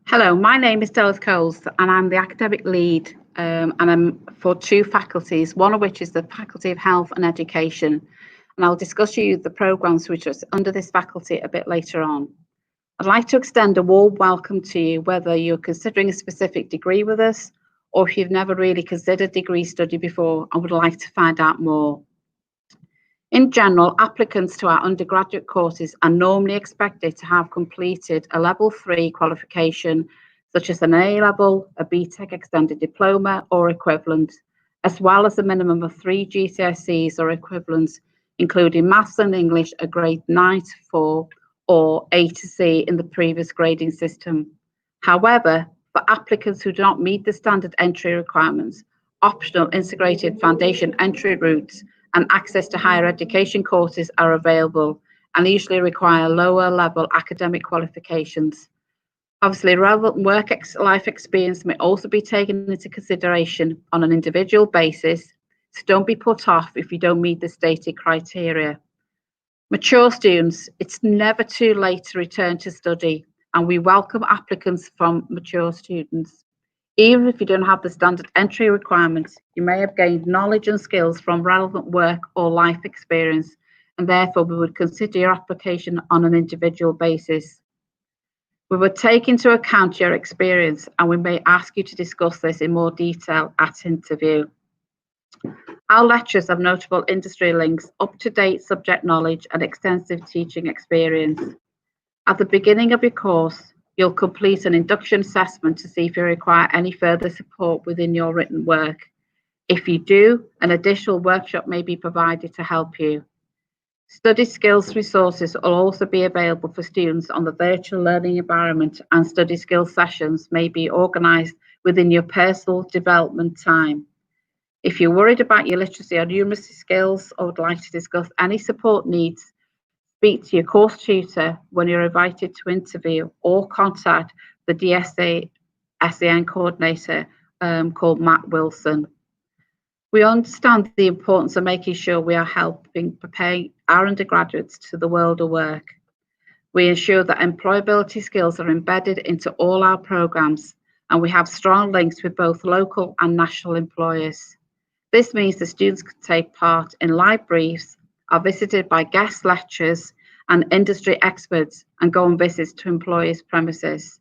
Hello, my name is Doris Coles and I'm the academic lead and I'm for two faculties, one of which is the Faculty of Health and Education. And I'll discuss with you the programmes which are under this faculty a bit later on. I'd like to extend a warm welcome to you, whether you're considering a specific degree with us or if you've never really considered degree study before and would like to find out more. In general, applicants to our undergraduate courses are normally expected to have completed a level 3 qualification, such as an A-level, a BTEC extended diploma or equivalent, as well as a minimum of 3 GCSEs or equivalents, including Maths and English, a grade 9 to 4 or A to C in the previous grading system. However, for applicants who do not meet the standard entry requirements, optional integrated foundation entry routes and access to higher education courses are available and usually require lower level academic qualifications. Obviously, relevant work life experience may also be taken into consideration on an individual basis, so don't be put off if you don't meet the stated criteria. Mature students, it's never too late to return to study, and we welcome applicants from mature students. Even if you don't have the standard entry requirements, you may have gained knowledge and skills from relevant work or life experience, and therefore we would consider your application on an individual basis. We would take into account your experience, and we may ask you to discuss this in more detail at interview. Our lecturers have notable industry links, up-to-date subject knowledge, and extensive teaching experience. At the beginning of your course, you'll complete an induction assessment to see if you require any further support within your written work. If you do, an additional workshop may be provided to help you. Study skills resources will also be available for students on the virtual learning environment, and study skills sessions may be organised within your personal development time. If you're worried about your literacy or numeracy skills or would like to discuss any support needs, speak to your course tutor when you're invited to interview or contact the DSA SEN coordinator called Matt Wilson. We understand the importance of making sure we are helping prepare our undergraduates to the world of work. We ensure that employability skills are embedded into all our programs, and we have strong links with both local and national employers. This means the students can take part in live briefs, are visited by guest lecturers and industry experts, and go on visits to employers' premises.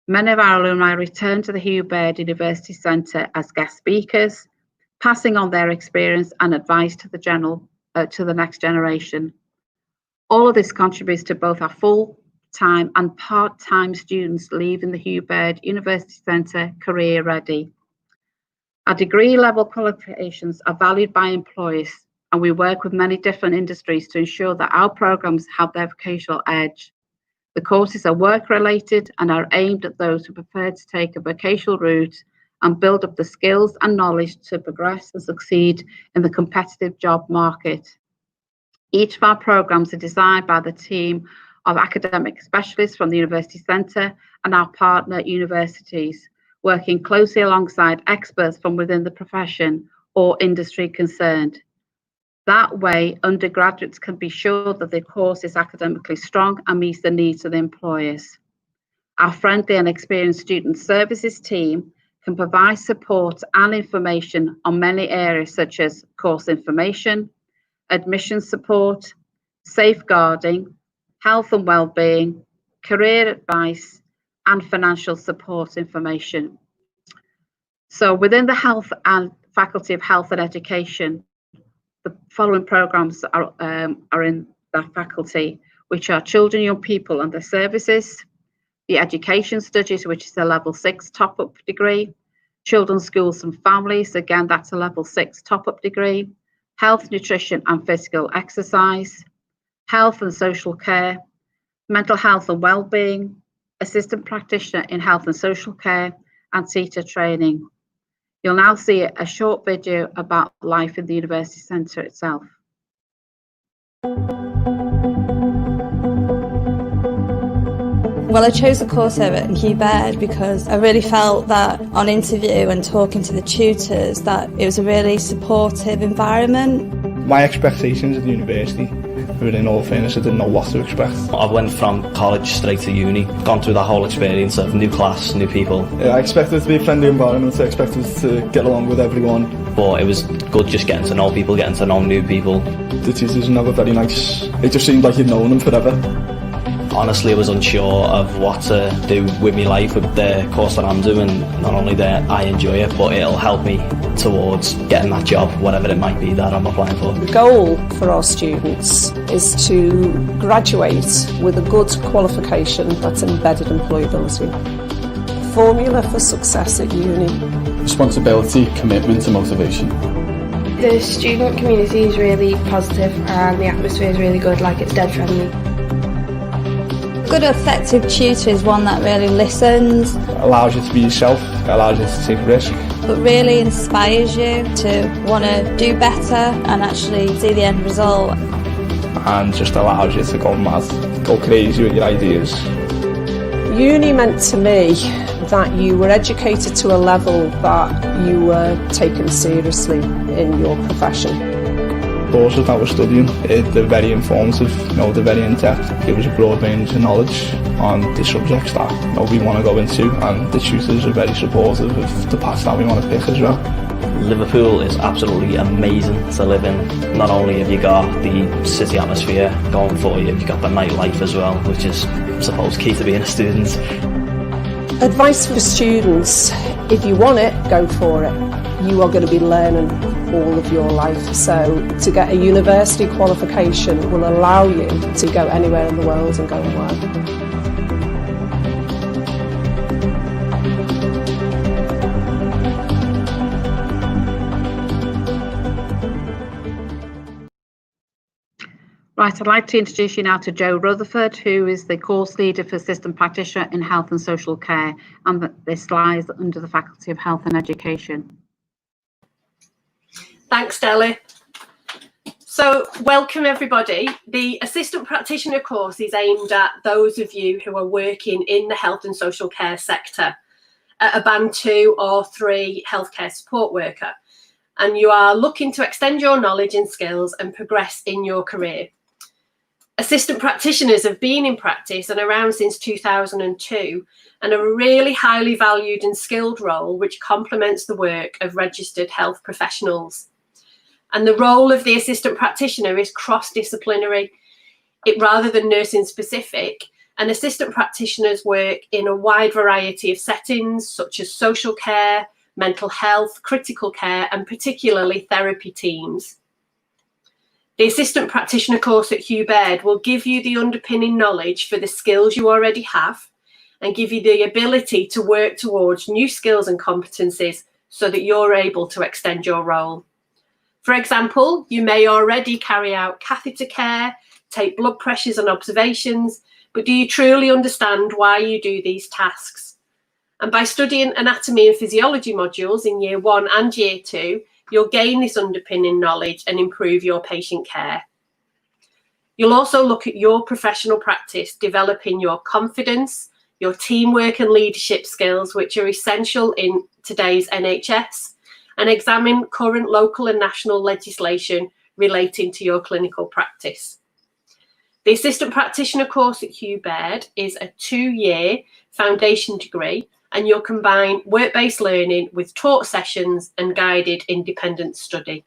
Many of our alumni return to the Hugh Baird University Centre as guest speakers, passing on their experience and advice to the next generation. All of this contributes to both our full-time and part-time students leaving the Hugh Baird University Centre career ready. Our degree level qualifications are valued by employers, and we work with many different industries to ensure that our programs have their vocational edge. The courses are work-related and are aimed at those who prefer to take a vocational route and build up the skills and knowledge to progress and succeed in the competitive job market. Each of our programs are designed by the team of academic specialists from the University Centre and our partner universities, working closely alongside experts from within the profession or industry concerned. That way, undergraduates can be sure that the course is academically strong and meets the needs of the employers. Our friendly and experienced student services team can provide support and information on many areas such as course information, admission support, safeguarding, health and well-being, career advice, and financial support information. So within the Health and Faculty of Health and Education, the following programs are in that faculty, which are Children, Young People and Their Services, the Education Studies, which is a level 6 top-up degree, Children's Schools and Families, again, that's a level 6 top-up degree, Health, Nutrition and Physical Exercise, Health and Social Care, Mental Health and Wellbeing, Assistant Practitioner in Health and Social Care, and Teacher Training. You'll now see a short video about life in the University Centre itself. Well, I chose a course here at Hugh Baird because I really felt that on interview and talking to the tutors that it was a really supportive environment. My expectations at the university were, in all fairness, I didn't know what to expect. I went from college straight to uni, gone through the whole experience of new class, new people. I expected it to be a friendly environment, I expected to get along with everyone. But it was good just getting to know people, getting to know new people. The teachers were never very nice. It just seemed like you'd known them forever. Honestly, I was unsure of what to do with my life with the course that I'm doing. Not only that I enjoy it, but it'll help me towards getting that job, whatever it might be that I'm applying for. The goal for our students is to graduate with a good qualification that's embedded employability. Formula for success at uni. Responsibility, commitment and motivation. The student community is really positive and the atmosphere is really good, like it's dead friendly. Good effective tutor is one that really listens. Allows you to be yourself, allows you to take risk. But really inspires you to want to do better and actually see the end result. And just allows you to go mad, go crazy with your ideas. Uni meant to me that you were educated to a level that you were taken seriously in your profession. Courses that we're studying, they're very informative, they're very in-depth. Give us a broad range of knowledge on the subjects that we want to go into, and the tutors are very supportive of the paths that we want to pick as well. Liverpool is absolutely amazing to live in. Not only have you got the city atmosphere going for you, you've got the nightlife as well, which is, I suppose, key to being a student. Advice for students: if you want it, go for it. You are going to be learning all of your life, so to get a university qualification will allow you to go anywhere in the world and go and work. Right, I'd like to introduce you now to Jo Rutherford, who is the course leader for Assistant Practitioner in Health and Social Care, and this lies under the Faculty of Health and Education. Thanks, Deli. So, welcome everybody. The Assistant Practitioner course is aimed at those of you who are working in the health and social care sector at a Band 2 or 3 healthcare support worker, and you are looking to extend your knowledge and skills and progress in your career. Assistant practitioners have been in practice and around since 2002 and are a really highly valued and skilled role which complements the work of registered health professionals. And the role of the assistant practitioner is cross-disciplinary. Rather than nursing specific, and assistant practitioners work in a wide variety of settings such as social care, mental health, critical care, and particularly therapy teams. The assistant practitioner course at Hugh Baird will give you the underpinning knowledge for the skills you already have and give you the ability to work towards new skills and competencies so that you're able to extend your role. For example, you may already carry out catheter care, take blood pressures and observations, but do you truly understand why you do these tasks? And by studying anatomy and physiology modules in Year 1 and Year 2, you'll gain this underpinning knowledge and improve your patient care. You'll also look at your professional practice, developing your confidence, your teamwork and leadership skills, which are essential in today's NHS, and examine current local and national legislation relating to your clinical practice. The Assistant Practitioner course at Hugh Baird is a 2-year foundation degree, and you'll combine work-based learning with taught sessions and guided independent study.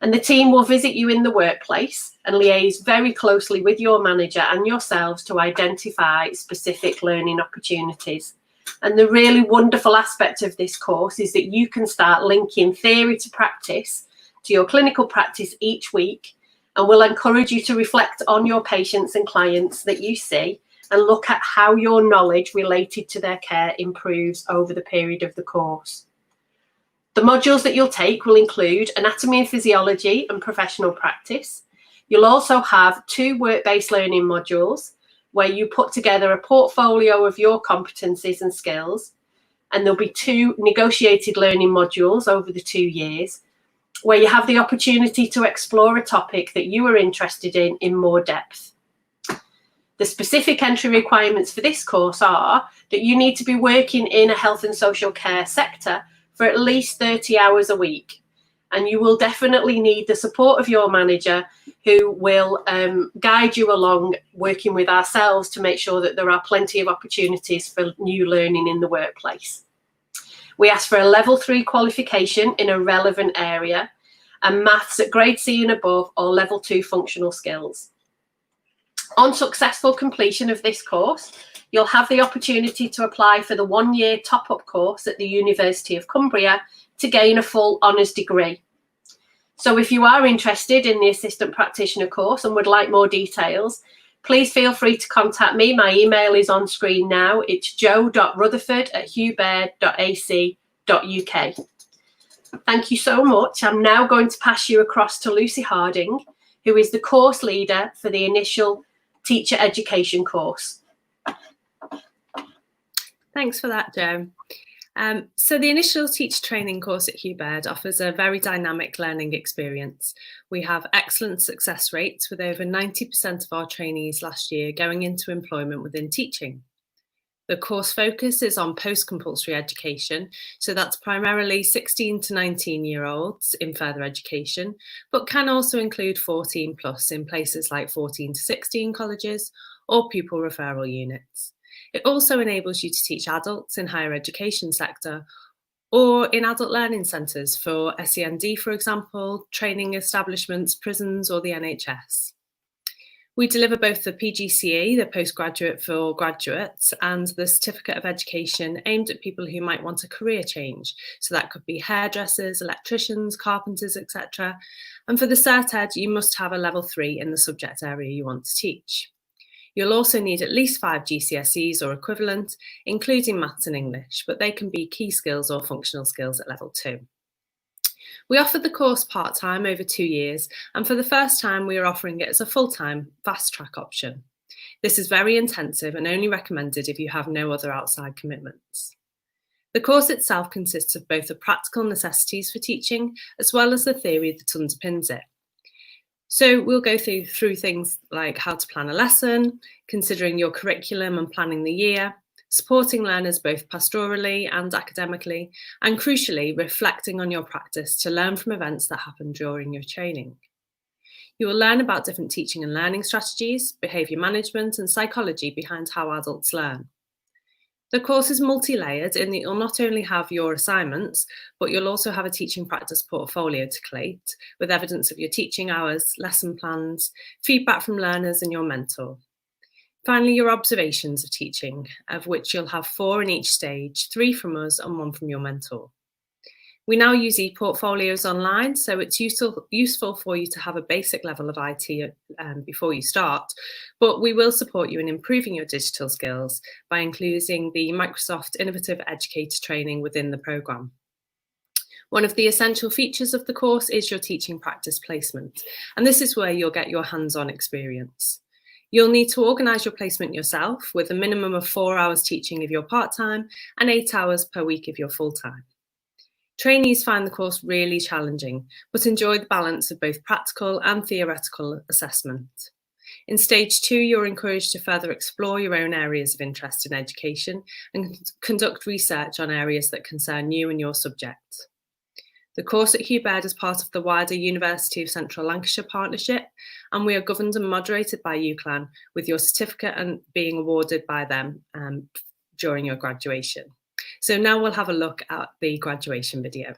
And the team will visit you in the workplace and liaise very closely with your manager and yourselves to identify specific learning opportunities. And the really wonderful aspect of this course is that you can start linking theory to practice, to your clinical practice each week, and we'll encourage you to reflect on your patients and clients that you see and look at how your knowledge related to their care improves over the period of the course. The modules that you'll take will include anatomy and physiology and professional practice. You'll also have 2 work-based learning modules where you put together a portfolio of your competencies and skills, and there'll be 2 negotiated learning modules over the 2 years where you have the opportunity to explore a topic that you are interested in more depth. The specific entry requirements for this course are that you need to be working in a health and social care sector for at least 30 hours a week, and you will definitely need the support of your manager, who will guide you along, working with ourselves to make sure that there are plenty of opportunities for new learning in the workplace. We ask for a level 3 qualification in a relevant area, and maths at grade C and above, or level 2 functional skills. On successful completion of this course, you'll have the opportunity to apply for the 1-year top-up course at the University of Cumbria to gain a full honours degree. So if you are interested in the Assistant Practitioner course and would like more details, please feel free to contact me. My email is on screen now. It's jo.rutherford@hughbaird.ac.uk. Thank you so much. I'm now going to pass you across to Lucy Harding, who is the course leader for the initial teacher education course. Thanks for that, Jo. So the initial teacher training course at Hugh Baird offers a very dynamic learning experience. We have excellent success rates, with over 90% of our trainees last year going into employment within teaching. The course focus is on post-compulsory education, so that's primarily 16 to 19-year-olds in further education, but can also include 14 plus in places like 14 to 16 colleges or pupil referral units. It also enables you to teach adults in higher education sector or in adult learning centres for SEND, for example, training establishments, prisons or the NHS. We deliver both the PGCE, the postgraduate for graduates, and the certificate of education aimed at people who might want a career change. So that could be hairdressers, electricians, carpenters, etc. And for the Cert Ed, you must have a level 3 in the subject area you want to teach. You'll also need at least 5 GCSEs or equivalent, including maths and English, but they can be key skills or functional skills at level 2. We offer the course part-time over 2 years, and for the first time we are offering it as a full-time fast-track option. This is very intensive and only recommended if you have no other outside commitments. The course itself consists of both the practical necessities for teaching as well as the theory that underpins it. So we'll go through things like how to plan a lesson, considering your curriculum and planning the year, supporting learners both pastorally and academically, and crucially, reflecting on your practice to learn from events that happen during your training. You will learn about different teaching and learning strategies, behaviour management, and psychology behind how adults learn. The course is multi-layered in that you'll not only have your assignments, but you'll also have a teaching practice portfolio to collate with evidence of your teaching hours, lesson plans, feedback from learners and your mentor. Finally, your observations of teaching, of which you'll have 4 in each stage, 3 from us and 1 from your mentor. We now use e-portfolios online, so it's useful for you to have a basic level of IT before you start, but we will support you in improving your digital skills by including the Microsoft Innovative Educator training within the programme. One of the essential features of the course is your teaching practice placement, and this is where you'll get your hands-on experience. You'll need to organise your placement yourself with a minimum of 4 hours teaching if you're part-time and 8 hours per week if you're full-time. Trainees find the course really challenging, but enjoy the balance of both practical and theoretical assessment. In stage 2, you're encouraged to further explore your own areas of interest in education and conduct research on areas that concern you and your subject. The course at Hugh Baird is part of the wider University of Central Lancashire partnership, and we are governed and moderated by UCLAN, with your certificate and being awarded by them during your graduation. So now we'll have a look at the graduation video.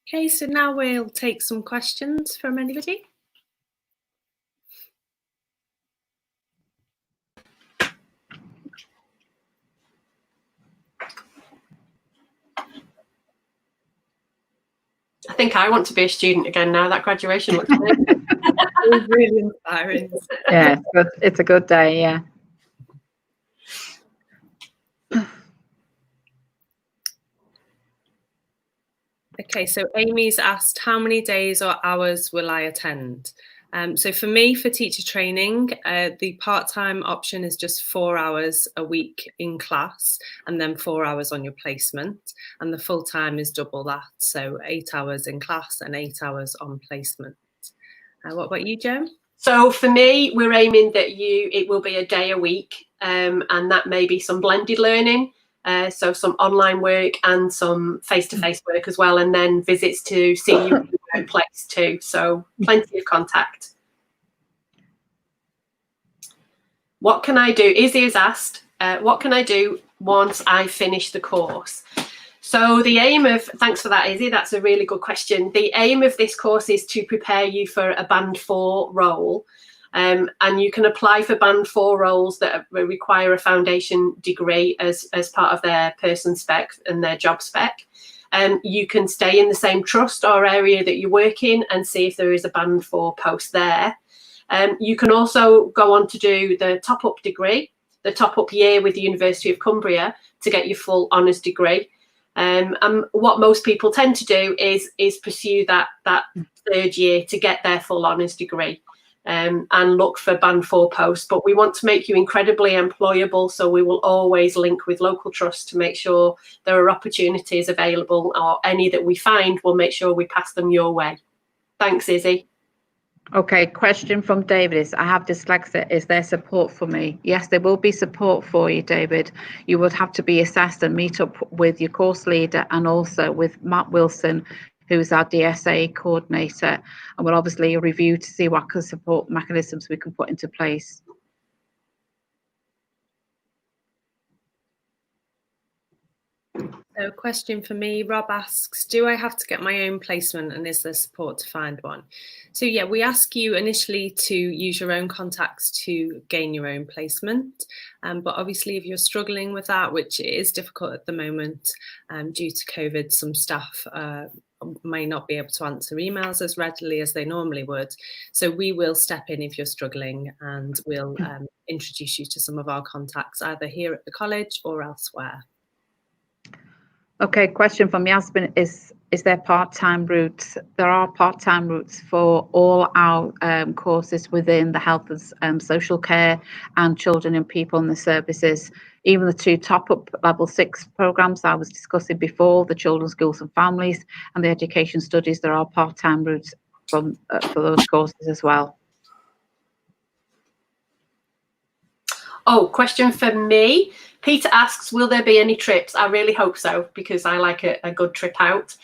Okay, so now we'll take some questions from anybody. I think I want to be a student again now. That graduation looks great. It was really inspiring. Yeah, it's a good day, yeah. Okay, so Amy's asked, how many days or hours will I attend? So for me, for teacher training, the part-time option is just 4 hours a week in class and then 4 hours on your placement. And the full-time is double that, so 8 hours in class and 8 hours on placement. What about you, Jo? So for me, we're aiming that it will be a day a week, and that may be some blended learning. So some online work and some face-to-face work as well, and then visits to see you in the workplace too. So plenty of contact. What can I do? Izzy has asked, what can I do once I finish the course? So the aim of, thanks for that, Izzy, that's a really good question. The aim of this course is to prepare you for a Band 4 role. And you can apply for Band 4 roles that require a foundation degree as part of their person spec and their job spec. You can stay in the same trust or area that you work in and see if there is a Band 4 post there. You can also go on to do the top-up degree, the top-up year with the University of Cumbria to get your full honours degree. And what most people tend to do is pursue that third year to get their full honours degree. And look for Band 4 posts, but we want to make you incredibly employable, so we will always link with local trusts to make sure there are opportunities available, or any that we find, we'll make sure we pass them your way. Thanks, Izzy. Okay, question from David is, I have dyslexia, is there support for me? Yes, there will be support for you, David. You would have to be assessed and meet up with your course leader and also with Matt Wilson, who's our DSA coordinator, and we'll obviously review to see what kind of support mechanisms we can put into place. So a question for me, Rob asks, do I have to get my own placement and is there support to find one? So yeah, we ask you initially to use your own contacts to gain your own placement. But obviously if you're struggling with that, which is difficult at the moment due to COVID, some staff may not be able to answer emails as readily as they normally would. So we will step in if you're struggling and we'll introduce you to some of our contacts either here at the college or elsewhere. Okay, question from Yasmin is there part-time routes? There are part-time routes for all our courses within the health and social care and children and people in the services. Even the 2 top-up level 6 programs I was discussing before, the children's schools and families and the education studies, there are part-time routes for those courses as well. Oh, question for me. Peter asks, will there be any trips? I really hope so, because I like a good trip out.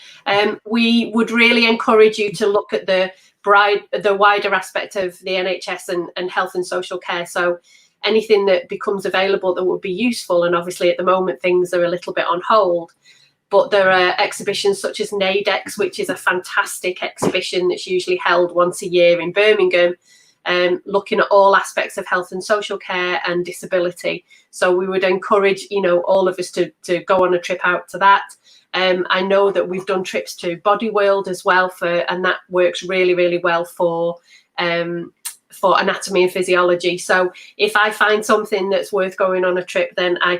We would really encourage you to look at the wider aspect of the NHS and health and social care. So anything that becomes available that would be useful, and obviously at the moment things are a little bit on hold, but there are exhibitions such as NAIDEX, which is a fantastic exhibition that's usually held once a year in Birmingham, looking at all aspects of health and social care and disability. So we would encourage, all of us to go on a trip out to that. I know that we've done trips to Body World as well, and that works really, really well for anatomy and physiology. So if I find something that's worth going on a trip, then I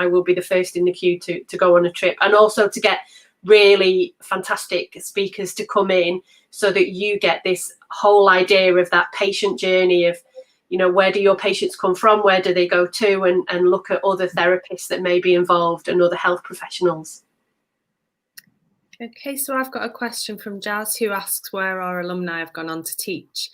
will be the first in the queue to go on a trip, and also to get really fantastic speakers to come in so that you get this whole idea of that patient journey of, where do your patients come from, where do they go to, and look at other therapists that may be involved and other health professionals. Okay, so I've got a question from Jazz who asks where our alumni have gone on to teach.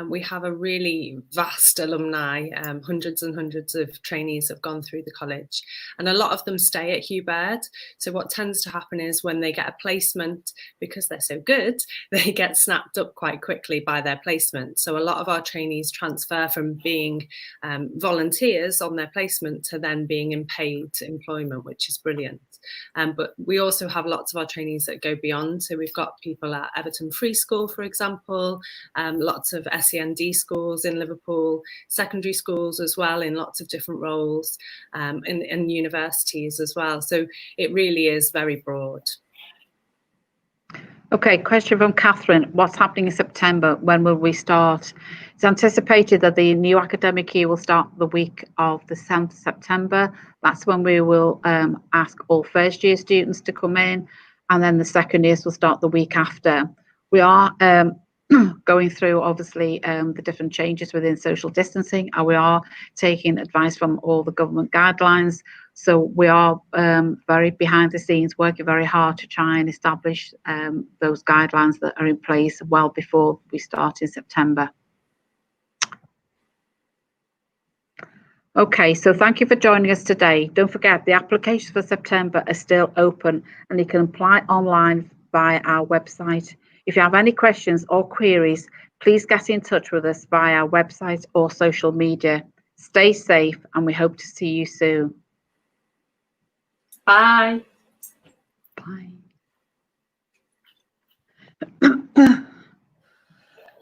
We have a really vast alumni, hundreds and hundreds of trainees have gone through the college, and a lot of them stay at Hugh Baird. So what tends to happen is when they get a placement, because they're so good, they get snapped up quite quickly by their placement. So a lot of our trainees transfer from being volunteers on their placement to then being in paid employment, which is brilliant. But we also have lots of our trainees that that go beyond. So we've got people at Everton Free School, for example, lots of SEND schools in Liverpool, secondary schools as well in lots of different roles, and universities as well. So it really is very broad. Okay, question from Catherine. What's happening in September? When will we start? It's anticipated that the new academic year will start the week of the 7th of September. That's when we will ask all first year students to come in, and then the second years will start the week after. We are going through, obviously, the different changes within social distancing, and we are taking advice from all the government guidelines. So we are very behind the scenes, working very hard to try and establish those guidelines that are in place well before we start in September. Okay, so thank you for joining us today. Don't forget, the applications for September are still open, and you can apply online via our website. If you have any questions or queries, please get in touch with us via our website or social media. Stay safe, and we hope to see you soon. Bye. Bye.